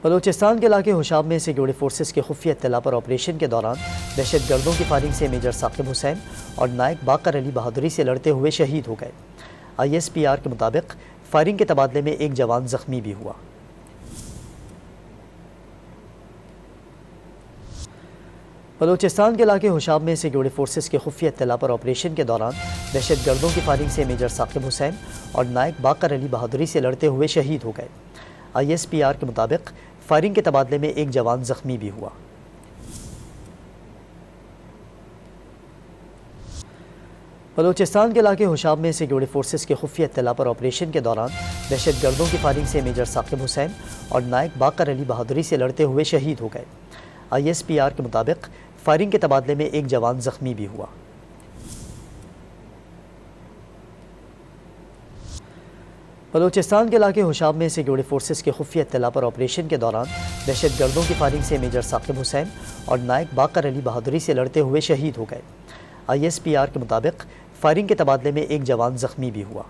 बलूचिस्तान के इलाके हुशाब में सिक्योरिटी फोर्सेस की खुफिया इत्तला पर ऑपरेशन के दौरान दहशत गर्दों की फायरिंग से मेजर साकिब हुसैन और नायक बाकर अली बहादुरी से लड़ते हुए शहीद हो गए। ISPR के मुताबिक फायरिंग के तबादले में एक जवान जख्मी भी हुआ। बलूचिस्तान के इलाके हुशाब में सिक्योरिटी फोर्सेस की खुफिया इत्तला पर ऑपरेशन के दौरान दहशत गर्दों की फायरिंग से मेजर साकिब हुसैन और नायक बाकर अली बहादुरी से लड़ते हुए शहीद हो गए। ISPR के मुताबिक फायरिंग के तबादले में एक जवान जख्मी भी हुआ। बलूचिस्तान के इलाके हुशाब में सिक्योरिटी फोर्सेस की खुफिया इत्तला पर ऑपरेशन के दौरान दहशत गर्दों की फायरिंग से मेजर साकिब हुसैन और नायक बाकर अली बहादुरी से लड़ते हुए शहीद हो गए। ISPR के मुताबिक फायरिंग के तबादले में एक जवान जख्मी भी हुआ। बलूचिस्तान के इलाके हुशाब में सिक्योरिटी फोर्सेस की खुफिया इत्तला पर ऑपरेशन के दौरान दहशत गर्दों की फायरिंग से मेजर साकिब हुसैन और नायक बाकर अली बहादुरी से लड़ते हुए शहीद हो गए। ISPR के मुताबिक फायरिंग के तबादले में एक जवान जख्मी भी हुआ।